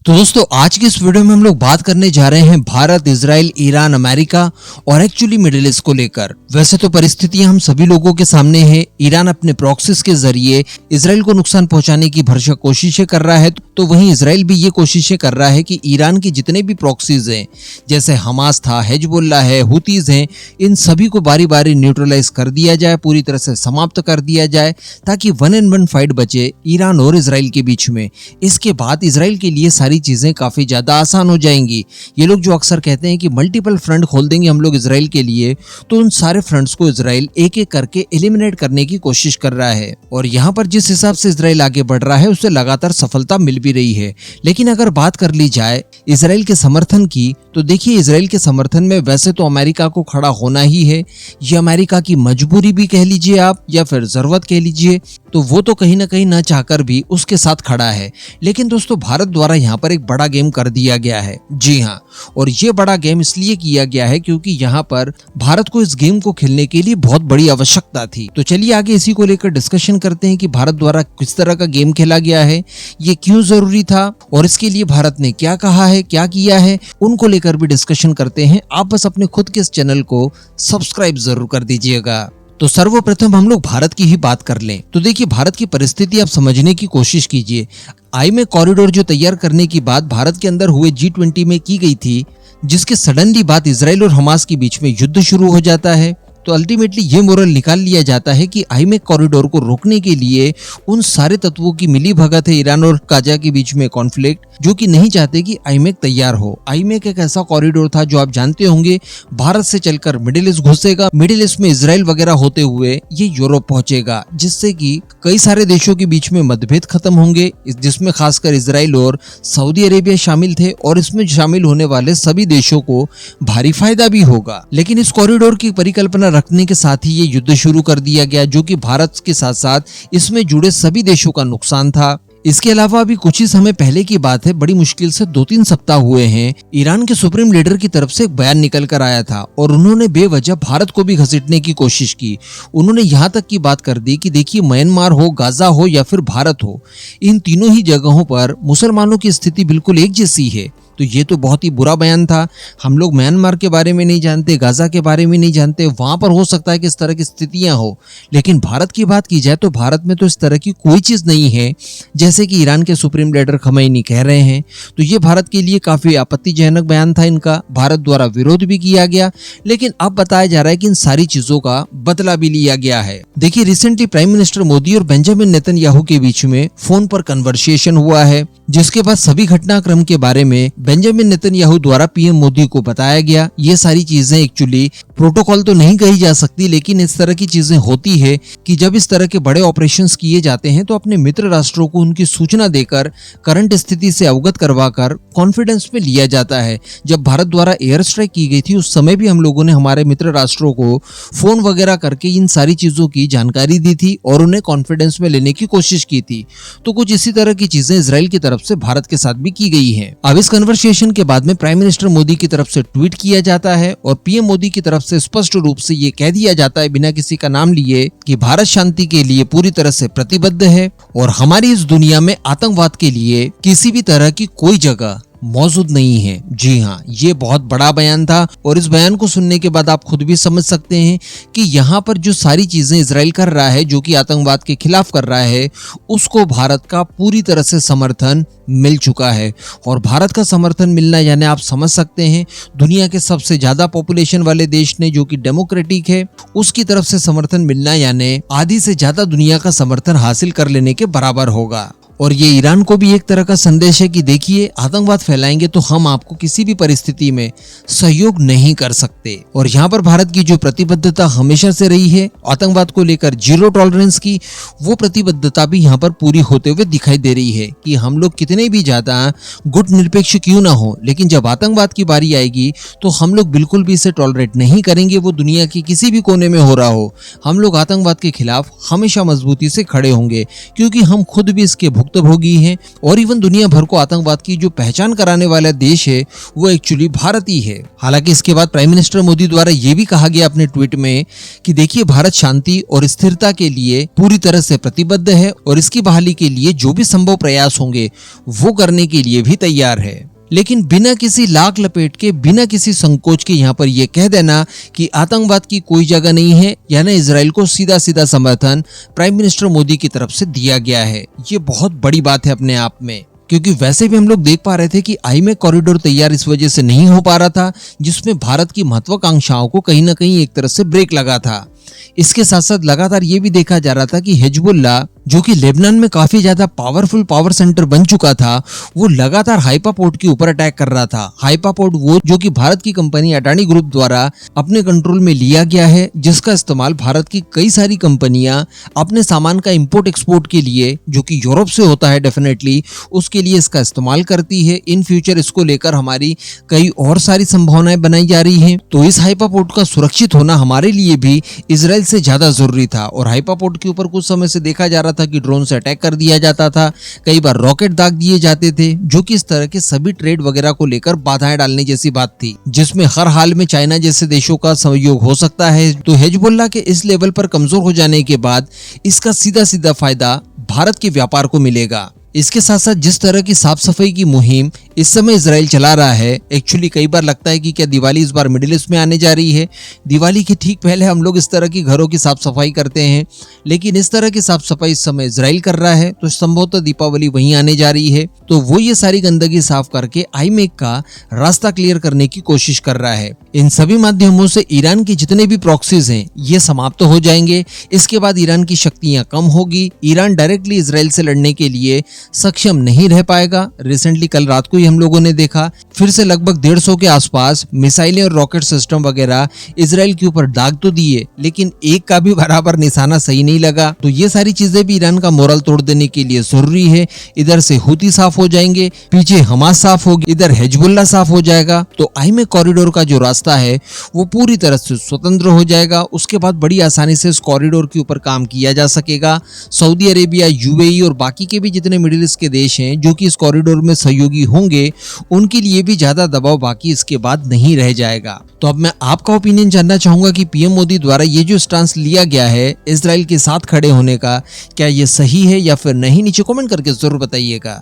तो दोस्तों आज की इस वीडियो में हम लोग बात करने जा रहे हैं भारत, इजराइल, ईरान, अमेरिका और एक्चुअली मिडिल ईस्ट को लेकर। वैसे तो परिस्थितियां हम सभी लोगों के सामने है। ईरान अपने प्रॉक्सीज के जरिए इजराइल को नुकसान पहुंचाने की भरसक कोशिशें कर रहा है, तो वहीं इजराइल भी ये कोशिशें कर रहा है कि ईरान की जितने भी प्रॉक्सीज हैं, जैसे हमास था, हिजबुल्लाह है, हुतीज हैं, इन सभी को बारी बारी न्यूट्रलाइज कर दिया जाए, पूरी तरह से समाप्त कर दिया जाए, ताकि 1-on-1 फाइट बचे ईरान और इजराइल के बीच में। इसके बाद इजराइल के लिए सारी चीजें काफी ज्यादा आसान हो जाएंगी। ये लोग जो अक्सर कहते हैं कि मल्टीपल फ्रंट खोल देंगे हम लोग इजराइल के लिए, तो उन सारे फ्रंट्स को इजराइल एक एक करके एलिमिनेट करने की कोशिश कर रहा है। और यहाँ पर जिस हिसाब से इजराइल आगे बढ़ रहा है, उससे लगातार सफलता मिल भी रही है। लेकिन अगर बात कर ली जाए इजराइल के समर्थन की, तो देखिए इजराइल के समर्थन में वैसे तो अमेरिका को खड़ा होना ही है। ये अमेरिका की मजबूरी भी कह लीजिए आप, या फिर जरूरत कह लीजिए, तो वो तो कहीं ना कहीं न चाहकर भी उसके साथ खड़ा है। लेकिन दोस्तों भारत द्वारा यहाँ पर एक बड़ा गेम कर दिया गया है। जी हाँ, और ये बड़ा गेम इसलिए किया गया है क्योंकि यहाँ पर भारत को इस गेम को खेलने के लिए बहुत बड़ी आवश्यकता थी। तो चलिए आगे इसी को लेकर डिस्कशन करते हैं कि भारत द्वारा किस तरह का गेम खेला गया है, ये क्यों जरूरी था और इसके लिए भारत ने क्या कहा है, क्या किया है, उनको लेकर भी डिस्कशन करते हैं। आप बस अपने खुद के इस चैनल को सब्सक्राइब जरूर कर दीजिएगा। तो सर्वप्रथम हम लोग भारत की ही बात कर लें, तो देखिए भारत की परिस्थिति आप समझने की कोशिश कीजिए। आईएमए कॉरिडोर जो तैयार करने की बात भारत के अंदर हुए G20 में की गई थी, जिसके सडनली बात इजराइल और हमास के बीच में युद्ध शुरू हो जाता है, तो अल्टीमेटली ये मोरल निकाल लिया जाता है कि आईएमए कॉरिडोर को रोकने के लिए उन सारे तत्वों की मिली भगत है, ईरान और गाजा के बीच में कॉन्फ्लिक्ट, जो कि नहीं चाहते कि आईएमए तैयार हो। आईएमए एक ऐसा कॉरिडोर था जो आप जानते होंगे भारत से चलकर मिडिल ईस्ट घुसेगा, मिडिल ईस्ट में इजराइल वगैरह होते हुए ये यूरोप पहुंचेगा, जिससे कि कई सारे देशों के बीच में मतभेद खत्म होंगे, जिसमें खासकर इजराइल और सऊदी अरेबिया शामिल थे, और इसमें शामिल होने वाले सभी देशों को भारी फायदा भी होगा। लेकिन इस कॉरिडोर की परिकल्पना रखने के साथ ही ये युद्ध शुरू कर दिया गया, जो कि भारत के साथ साथ इसमें जुड़े सभी देशों का नुकसान था। इसके अलावा अभी कुछ ही समय पहले की बात है, बड़ी मुश्किल से 2-3 सप्ताह हुए हैं, ईरान के सुप्रीम लीडर की तरफ से एक बयान निकल कर आया था और उन्होंने बेवजह भारत को भी घसीटने की कोशिश की। उन्होंने यहाँ तक की बात कर दी कि देखिए म्यांमार हो, गाजा हो या फिर भारत हो, इन तीनों ही जगहों पर मुसलमानों की स्थिति बिल्कुल एक जैसी है। तो ये तो बहुत ही बुरा बयान था। हम लोग म्यांमार के बारे में नहीं जानते, गाजा के बारे में नहीं जानते, वहां पर हो सकता है कि इस तरह की स्थितियां हो, लेकिन भारत की बात की जाए तो भारत में तो इस तरह की कोई चीज नहीं है, जैसे कि ईरान के सुप्रीम लीडर खमैनी कह रहे हैं। तो ये भारत के लिए काफी आपत्तिजनक बयान था इनका, भारत द्वारा विरोध भी किया गया। लेकिन अब बताया जा रहा है कि इन सारी चीजों का बदला भी लिया गया है। देखिए रिसेंटली प्राइम मिनिस्टर मोदी और बेंजामिन नेतन्याहू के बीच में फोन पर कन्वर्सेशन हुआ है, जिसके बाद सभी घटनाक्रम के बारे में बेंजामिन नेतन्याहू द्वारा पीएम मोदी को बताया गया। ये सारी चीजें एक्चुअली प्रोटोकॉल तो नहीं कही जा सकती, लेकिन इस तरह की चीजें होती है कि जब इस तरह के बड़े ऑपरेशंस किए जाते हैं तो अपने मित्र राष्ट्रों को उनकी सूचना देकर, करंट स्थिति से अवगत करवाकर कॉन्फिडेंस में लिया जाता है। जब भारत द्वारा एयर स्ट्राइक की गई थी, उस समय भी हम लोगों ने हमारे मित्र राष्ट्रों को फोन वगैरह करके इन सारी चीजों की जानकारी दी थी और उन्हें कॉन्फिडेंस में लेने की कोशिश की थी। तो कुछ इसी तरह की चीजें इजराइल की तरफ से भारत के साथ भी की गई है। अब इस कन्वर्सेशन के बाद में प्राइम मिनिस्टर मोदी की तरफ से ट्वीट किया जाता है और पीएम मोदी की तरफ से स्पष्ट रूप से ये कह दिया जाता है, बिना किसी का नाम लिए, कि भारत शांति के लिए पूरी तरह से प्रतिबद्ध है और हमारी इस दुनिया में आतंकवाद के लिए किसी भी तरह की कोई जगह मौजूद नहीं है। जी हाँ, ये बहुत बड़ा बयान था और इस बयान को सुनने के बाद आप खुद भी समझ सकते हैं कि यहाँ पर जो सारी चीजें इजराइल कर रहा है, जो कि आतंकवाद के खिलाफ कर रहा है, उसको भारत का पूरी तरह से समर्थन मिल चुका है। और भारत का समर्थन मिलना यानी आप समझ सकते हैं दुनिया के सबसे ज्यादा पॉपुलेशन वाले देश ने, जो कि डेमोक्रेटिक है, उसकी तरफ से समर्थन मिलना यानी आधी से ज्यादा दुनिया का समर्थन हासिल कर लेने के बराबर होगा। और ये ईरान को भी एक तरह का संदेश है कि देखिए आतंकवाद फैलाएंगे तो हम आपको किसी भी परिस्थिति में सहयोग नहीं कर सकते। और यहाँ पर भारत की जो प्रतिबद्धता हमेशा से रही है आतंकवाद को लेकर, जीरो टॉलरेंस की, वो प्रतिबद्धता भी यहाँ पर पूरी होते हुए दिखाई दे रही है कि हम लोग कितने भी ज्यादा गुट निरपेक्ष क्यों ना हो, लेकिन जब आतंकवाद की बारी आएगी तो हम लोग बिल्कुल भी इसे टॉलरेट नहीं करेंगे। वो दुनिया के किसी भी कोने में हो रहा हो, हम लोग आतंकवाद के खिलाफ हमेशा मजबूती से खड़े होंगे, क्योंकि हम खुद भी इसके भुक्तभोगी हैं और इवन दुनिया भर को आतंकवाद की जो पहचान कराने वाला देश है वो एक्चुअली भारत ही है। हालांकि इसके बाद प्राइम मिनिस्टर मोदी द्वारा ये भी कहा गया अपने ट्वीट में कि देखिए, भारत शांति और स्थिरता के लिए पूरी तरह से प्रतिबद्ध है और इसकी बहाली के लिए जो भी संभव प्रयास होंगे वो करने के लिए भी तैयार है। लेकिन बिना किसी लाक लपेट के, बिना किसी संकोच के यहाँ पर यह कह देना कि आतंकवाद की कोई जगह नहीं है या ना इजराइल को सीधा सीधा समर्थन प्राइम मिनिस्टर मोदी की तरफ से दिया गया है, ये बहुत बड़ी बात है अपने आप में। क्योंकि वैसे भी हम लोग देख पा रहे थे कि आईमेक कॉरिडोर तैयार इस वजह से नहीं हो पा रहा था, जिसमें भारत की महत्वाकांक्षाओं को कहीं ना कहीं एक तरह से ब्रेक लगा था। इसके साथ साथ लगातार ये भी देखा जा रहा था कि हिजबुल्लाह, जो कि लेबनान में काफी ज्यादा पावरफुल पावर सेंटर बन चुका था, वो लगातार हाइफा पोर्ट के ऊपर अटैक कर रहा था। हाइफा पोर्ट वो जो कि भारत की कंपनी अडानी ग्रुप द्वारा अपने कंट्रोल में लिया गया है, जिसका इस्तेमाल भारत की कई सारी कंपनियां अपने सामान का इंपोर्ट एक्सपोर्ट के लिए, जो कि यूरोप से होता है डेफिनेटली, उसके लिए इसका इस्तेमाल करती है। इन फ्यूचर इसको लेकर हमारी कई और सारी संभावनाएं बनाई जा रही हैं। तो इस हाइफा पोर्ट का सुरक्षित होना हमारे लिए भी इजराइल से ज्यादा जरूरी था। और हाइफा पोर्ट के ऊपर कुछ समय से देखा जा रहा था कि ड्रोन से अटैक कर दिया जाता था, कई बार रॉकेट दाग दिए जाते थे, जो कि इस तरह के सभी ट्रेड वगैरह को लेकर बाधाएं डालने जैसी बात थी, जिसमें हर हाल में चाइना जैसे देशों का सहयोग हो सकता है। तो हिजबुल्लाह के इस लेवल पर कमजोर हो जाने के बाद इसका सीधा सीधा फायदा भारत के व्यापार को मिलेगा। इसके साथ साथ जिस तरह की साफ सफाई की मुहिम इस समय इजराइल चला रहा है, एक्चुअली कई बार लगता है कि क्या दिवाली इस बार मिडिल ईस्ट में आने जा रही है। दिवाली के ठीक पहले हम लोग इस तरह की घरों की साफ सफाई करते हैं, लेकिन इस तरह की साफ सफाई इस समय इजराइल कर रहा है, तो संभवतः दीपावली वहीं आने जा रही है। तो वो ये सारी गंदगी साफ करके आईमेक का रास्ता क्लियर करने की कोशिश कर रहा है। इन सभी माध्यमों से ईरान के जितने भी प्रॉक्सीज हैं ये समाप्त हो जाएंगे। इसके बाद ईरान की शक्तियां कम होगी, ईरान डायरेक्टली इजराइल से लड़ने के लिए सक्षम नहीं रह पाएगा। रिसेंटली कल रात को ही हम लोगों ने देखा, फिर से लगभग 150 के आसपास मिसाइलें और रॉकेट सिस्टम वगैरह इजराइल के ऊपर दाग तो दिए, लेकिन एक का भी बराबर निशाना सही नहीं लगा। तो ये सारी चीजें भी ईरान का मोरल तोड़ देने के लिए जरूरी है। इधर से हुती साफ हो जाएंगे, पीछे हमास साफ होगी, इधर हिजबुल्लाह साफ हो जाएगा, तो आईमेक कॉरिडोर का जो रास्ता है वो पूरी तरह से स्वतंत्र हो जाएगा। उसके बाद बड़ी आसानी से इस कॉरिडोर के ऊपर काम किया जा सकेगा। सऊदी अरेबिया, यूएई और बाकी के भी जितने मिडिल ईस्ट के देश हैं जो कि इस कॉरिडोर में सहयोगी होंगे, उनके लिए भी ज्यादा दबाव बाकी इसके बाद नहीं रह जाएगा। तो अब मैं आपका ओपिनियन जानना चाहूंगा कि पीएम मोदी द्वारा ये जो स्टांस लिया गया है इजराइल के साथ खड़े होने का, क्या ये सही है या फिर नहीं? नीचे कमेंट करके जरूर बताइएगा।